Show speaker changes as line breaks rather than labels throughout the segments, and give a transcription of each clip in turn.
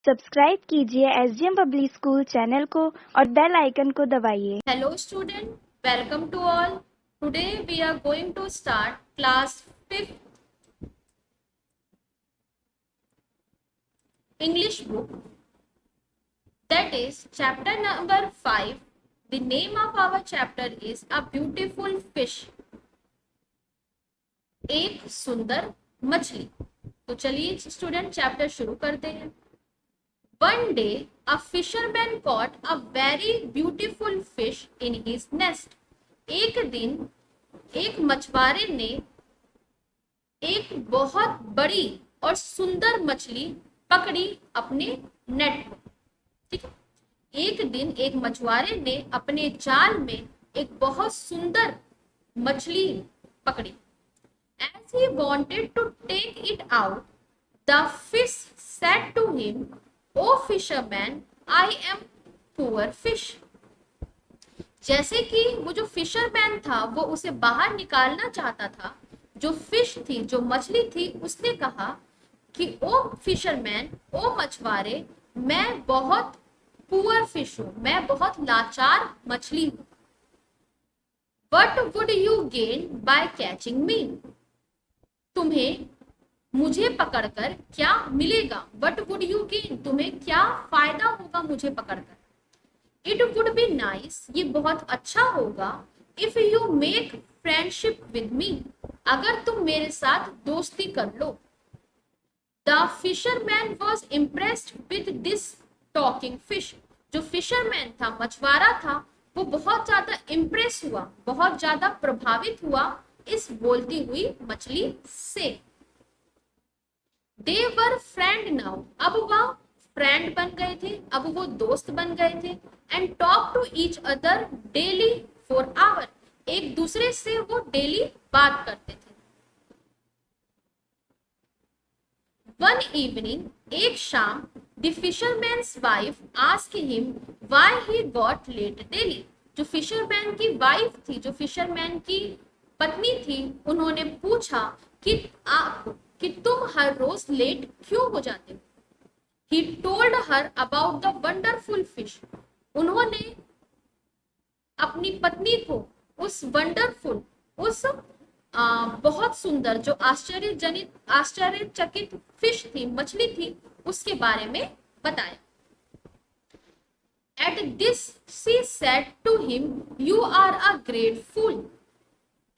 Subscribe कीजिए SDM public school channel को और बेल आइकन को दबाइए।
Hello student, welcome to all. Today we are going to start class 5th English book, that is chapter number 5. The name of our chapter is A Beautiful Fish. एक सुंदर मछली। तो चलिए student chapter शुरू करते हैं। One day, a fisherman caught a very beautiful fish in his nest. एक दिन एक मछुआरे ने एक बहुत बड़ी और सुंदर मछली पकड़ी अपने नेट में। ठीक है, एक दिन एक मछुआरे ने अपने जाल में एक बहुत सुंदर मछली पकड़ी। As he wanted to take it out, the fish said to him, "O fisherman, I am poor fish." जैसे कि वो जो फिशरमैन था वो उसे बाहर निकालना चाहता था, जो फिश थी, जो मछली थी, उसने कहा कि ओ फिशरमैन, ओ मछुआरे, मैं बहुत पुअर फिश हूं, मैं बहुत लाचार मछली हूं। What would you gain by catching me? तुम्हें मुझे पकड़कर क्या मिलेगा? What would you gain? तुम्हें क्या फायदा होगा मुझे पकड़कर? It would be nice, ये बहुत अच्छा होगा, if you make friendship with me, अगर तुम मेरे साथ दोस्ती कर लो। The fisherman was impressed with this talking fish. जो फिशरमैन था, मछुआरा था, वो बहुत ज्यादा इम्प्रेस हुआ, बहुत ज्यादा प्रभावित हुआ इस बोलती हुई मछली से। They were friend now, अब वह फ्रेंड बन गए थे, अब वो दोस्त बन गए थे। And talk to each other daily for hour, एक दूसरे से वो डेली बात करते थे। वन इवनिंग, एक शाम, the fisherman's wife asked him why he got late daily. जो फिशरमैन की वाइफ थी, जो फिशरमैन की पत्नी थी, उन्होंने पूछा कि तुम हर रोज लेट क्यों हो जाते हो। He told her about the wonderful fish. उन्होंने अपनी पत्नी को उस वंडरफुल, उस बहुत सुंदर, जो आश्चर्यचकित फिश थी, मछली थी, उसके बारे में बताया। At this she said to him, "You are a great fool."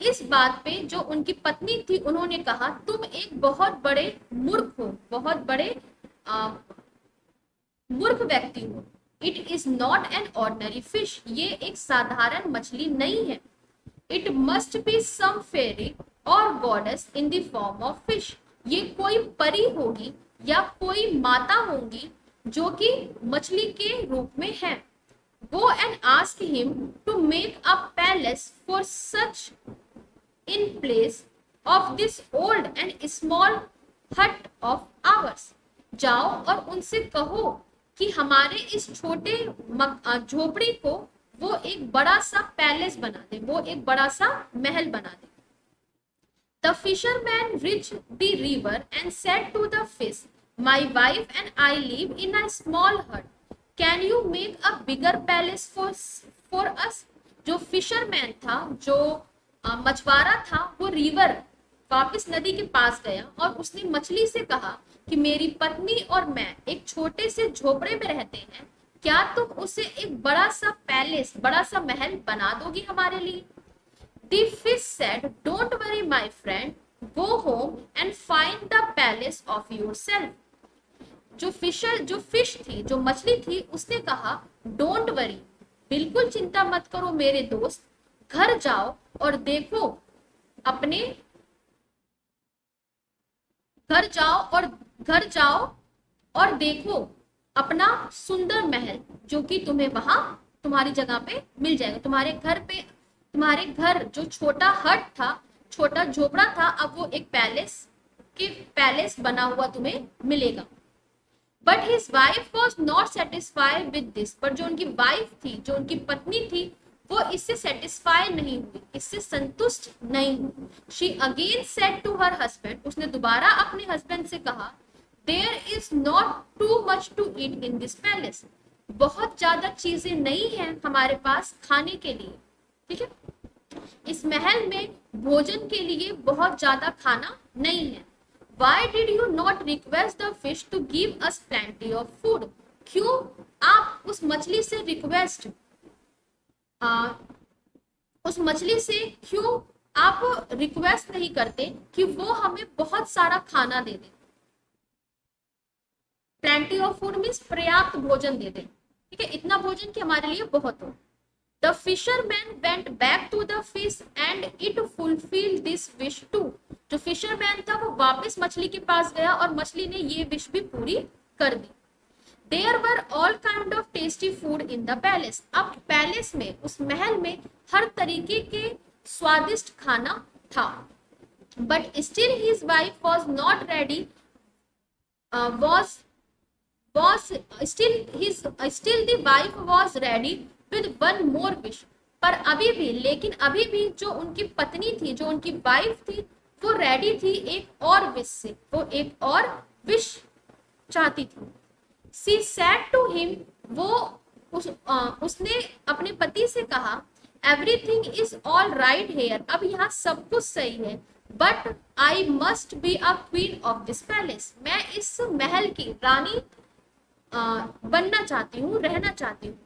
इस बात पे जो उनकी पत्नी थी, उन्होंने कहा, तुम एक बहुत बड़े मूर्ख हो, बहुत बड़े मूर्ख व्यक्ति हो। It is not an ordinary fish, ये एक साधारण मछली नहीं है। इट मस्ट बी सम फेरी और goddess in the form of fish, ये कोई परी होगी या कोई माता होंगी जो कि मछली के रूप में है। Go and ask him to make a palace for such in place of this old and small hut of ours. जाओ और उनसे कहो कि हमारे इस छोटे झोपड़ी को वो एक बड़ा सा पैलेस बना दे, वो एक बड़ा सा महल बना दे। The fisherman reached the river and said to the fish, my wife and I live in a small hut, can you make a bigger palace for us. जो फिशरमैन था, जो मछुआरा था, वो रिवर, वापस नदी के पास गया और उसने मछली से कहा कि मेरी पत्नी और मैं एक छोटे से झोपड़े में रहते हैं, क्या तुम उसे एक बड़ा सा पैलेस, बड़ा सा महल बना दोगी हमारे लिए। The fish said, "Don't worry, my friend. Go home and find the palace of yourself." जो फिश थी, जो मछली थी, उसने कहा, डोंट वरी, बिल्कुल चिंता मत करो मेरे दोस्त, घर जाओ और देखो अपने घर जाओ और देखो अपना सुंदर महल, जो कि तुम्हें वहां तुम्हारी जगह पे मिल जाएगा। तुम्हारे घर जो छोटा हट था, छोटा झोपड़ा था, अब वो एक पैलेस बना हुआ तुम्हें मिलेगा। But his wife was not satisfied with this, पर जो उनकी वाइफ थी, जो उनकी पत्नी थी, वो इससे सेटिस्फाई नहीं हुई, इससे संतुष्ट नहीं हुई। She again said to her husband, उसने दोबारा अपने हस्बैंड से कहा, there is not too much to eat in this palace, बहुत ज्यादा चीजें नहीं है हमारे पास खाने के लिए, ठीक है, इस महल में भोजन के लिए बहुत ज्यादा खाना नहीं है। Why did you not request the fish to give us plenty of food? क्यों आप उस मछली से रिक्वेस्ट उस मछली से क्यों आप रिक्वेस्ट नहीं करते कि वो हमें बहुत सारा खाना दे दे। प्लेंटी ऑफ फूड मीन्स पर्याप्त भोजन दे दे, ठीक है, इतना भोजन कि हमारे लिए बहुत हो। The fisherman went back to the fish and it fulfilled this wish too. जो फिशरमैन था वो वापस मछली के पास गया और मछली ने ये विश भी पूरी कर दी। There were all kind of tasty food in the palace. अब पैलेस में, उस महल में हर तरीके के स्वादिष्ट खाना था। But still his wife was not ready. Still the wife was ready with one more wish. पर अभी भी, लेकिन अभी भी जो उनकी पत्नी थी, जो उनकी वाइफ थी, वो रेडी थी एक और विश से, वो एक और विश चाहती थी। She said to him, उसने अपने पति से कहा, everything is all right here. अब यहाँ सब कुछ सही है, but I must be a queen of this palace. मैं इस महल की रानी बनना चाहती हूँ, रहना चाहती हूँ।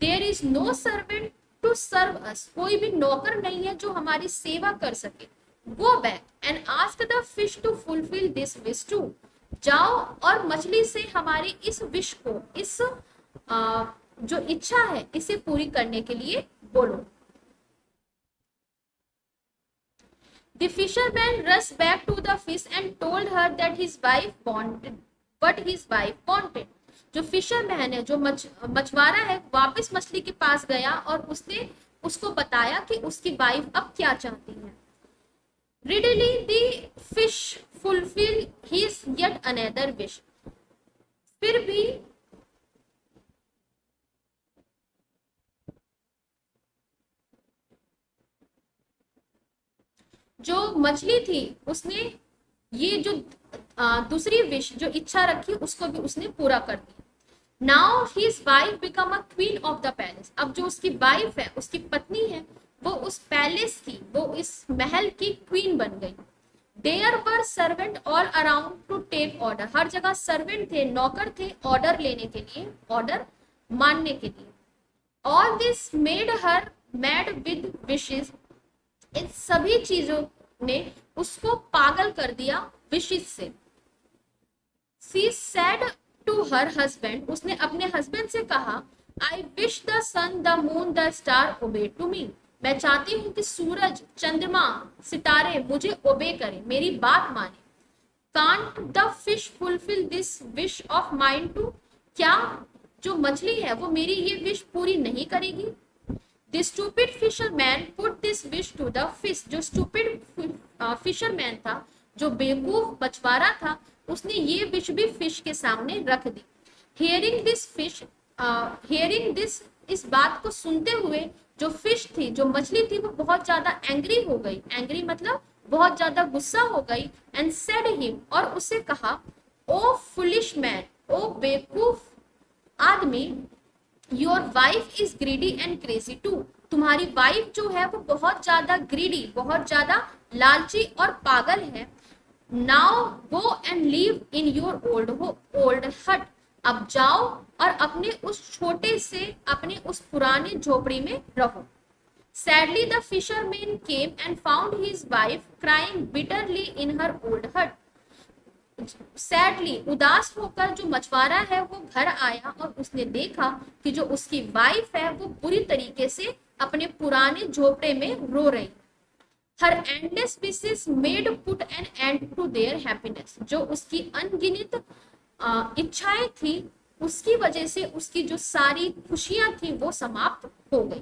There is no servant to serve us. कोई भी नौकर नहीं है जो हमारी सेवा कर सके। Go back and ask the fish to fulfill this wish too. जाओ और मछली से हमारी इस विश को, इस जो इच्छा है, इसे पूरी करने के लिए बोलो। The fisherman rushed back to the fish and told her that his wife wanted what his wife wanted. जो फिशरमैन है, जो मछुआरा है, वापस मछली के पास गया और उसने उसको बताया कि उसकी वाइफ अब क्या चाहती है। Readily the fish fulfill his yet another wish. फिर भी जो मछली थी उसने ये जो दूसरी विश, जो इच्छा रखी, उसको भी उसने पूरा कर दिया। Now his wife become a queen of the palace. अब जो उसकी वाइफ है, उसकी पत्नी है, वो उस पैलेस की, वो इस महल की क्वीन बन गई। There were servant all around to take order. हर जगह सर्वेंट थे, नौकर थे, ऑर्डर लेने के लिए, ऑर्डर मानने के लिए। All this made her mad with wishes. इन सभी चीजों ने उसको पागल कर दिया विशेस से। She said to her husband, उसने अपने हस्बैंड से कहा, I wish the sun the moon the star obey to me. मैं चाहती हूँ कि सूरज, चंद्रमा, सितारे मुझे ओबे करें, मेरी बात माने। Can't the fish fulfil this wish of mine too. क्या जो मछली है वो मेरी ये विश पूरी नहीं करेगी? The stupid fisherman put this wish to the fish. जो stupid fisherman था, जो बेवकूफ मछुआरा था, उसने ये विश भी फिश के सामने रख दी। Hearing this, इस बात को सुनते हुए जो फिश थी, जो मछली थी, वो बहुत ज्यादा एंग्री हो गई। एंग्री मतलब बहुत ज्यादा गुस्सा हो गई। एंड सेड हिम, और उससे कहा, ओ फुलिश मैन, ओ बेवकूफ आदमी, your wife is greedy and crazy too. तुम्हारी वाइफ जो है वो बहुत ज्यादा ग्रीडी, बहुत ज्यादा लालची और पागल है। Now go and live in your old हट। अब जाओ और अपने उस छोटे से, अपने उस पुराने झोपड़ी में रहो। Sadly the fisherman came and found his wife crying bitterly in her old हट। सैडली, उदास होकर जो मछुआरा है वो घर आया और उसने देखा कि जो उसकी वाइफ है वो बुरी तरीके से अपने पुराने झोपड़े में रो रही। Her endless wishes made put an end to their happiness. जो उसकी अनगिनत इच्छाएं थी, उसकी वजह से उसकी जो सारी खुशियां थी वो समाप्त हो गई।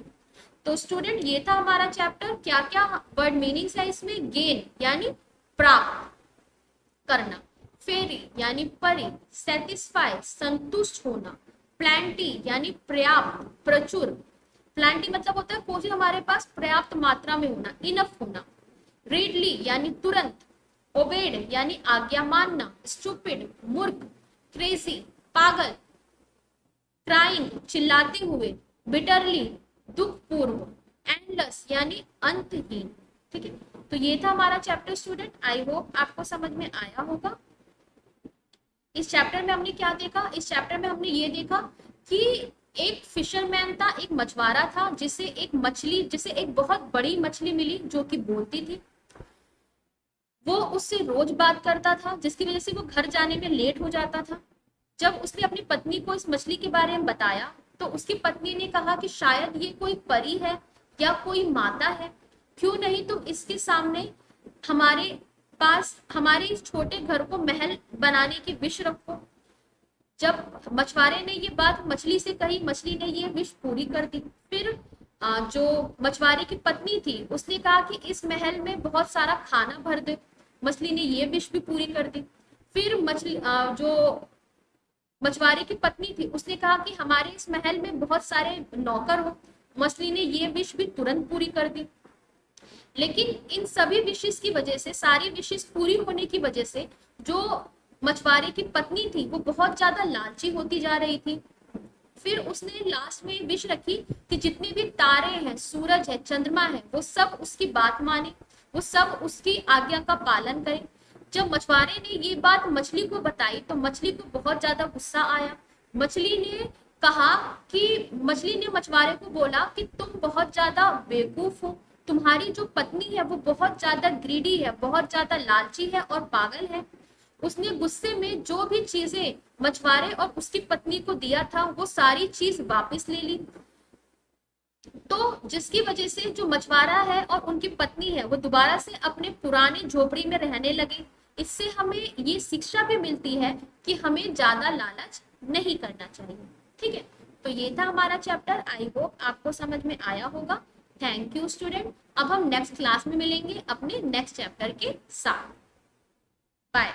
तो स्टूडेंट, ये था हमारा चैप्टर। क्या क्या वर्ड मीनिंग्स है इसमें? गेन यानी प्राप्त करना, फेरी यानी परी, सेटिस्फाई संतुष्ट होना, प्लेंटी यानी पर्याप्त, प्रचुर। प्लेंटी मतलब होता है कोई हमारे पास पर्याप्त मात्रा में होना, इनफ होना। रीडली यानी तुरंत, ओबेड यानी आज्ञा मानना, स्टूपिड मूर्ख, क्रेजी पागल, क्राइंग चिल्लाते हुए, बिटरली दुखपूर्व, एंडलेस यानी अंतहीन। ठीक है, तो ये था हमारा चैप्टर स्टूडेंट। आई होप आपको समझ में आया होगा। इस चैप्टर में हमने क्या देखा? इस चैप्टर में हमने ये देखा कि एक फिशरमैन था, एक मछुआरा था, जिसे एक बहुत बड़ी मछली मिली जो कि बोलती थी। वो उससे रोज बात करता था, जिसकी वजह से वो घर जाने में लेट हो जाता था। जब उसने अपनी पत्नी को इस मछली के बारे में बताया तो उसकी पत्नी ने कहा कि शायद ये कोई परी है या कोई माता है, क्यों नहीं तुम इसके सामने हमारे पास हमारे इस छोटे घर को महल बनाने की विश रखो। जब मछुआरे ने ये बात मछली से कही, मछली ने ये विश पूरी कर दी। फिर जो मछुआरे की पत्नी थी उसने कहा कि इस महल में बहुत सारा खाना भर दे, मछली ने ये विश भी पूरी कर दी। फिर जो मछुआरे की पत्नी थी उसने कहा कि हमारे इस महल में बहुत सारे नौकर हो, मछली ने ये विश भी तुरंत पूरी कर दी। लेकिन इन सभी विशेष की वजह से, सारी विशेष पूरी होने की वजह से जो मछुआरे की पत्नी थी वो बहुत ज्यादा लालची होती जा रही थी। फिर उसने लास्ट में विश रखी कि जितने भी तारे हैं, सूरज है, चंद्रमा है, वो सब उसकी बात माने, वो सब उसकी आज्ञा का पालन करें। जब मछुआरे ने ये बात मछली को बताई तो मछली को बहुत ज्यादा गुस्सा आया। मछली ने मछुआरे को बोला कि तुम बहुत ज्यादा बेवकूफ हो, तुम्हारी जो पत्नी है वो बहुत ज्यादा ग्रीडी है, बहुत ज्यादा लालची है और पागल है। उसने गुस्से में जो भी चीजें मछुआरे और उसकी पत्नी को दिया था वो सारी चीज वापस ले ली। तो जिसकी वजह से जो मछुआरा है और उनकी पत्नी है वो दोबारा से अपने पुराने झोपड़ी में रहने लगे। इससे हमें ये शिक्षा भी मिलती है कि हमें ज्यादा लालच नहीं करना चाहिए। ठीक है, तो ये था हमारा चैप्टर। आई होप आपको समझ में आया होगा। Thank you student. अब हम नेक्स्ट क्लास में मिलेंगे अपने नेक्स्ट चैप्टर के साथ। बाय।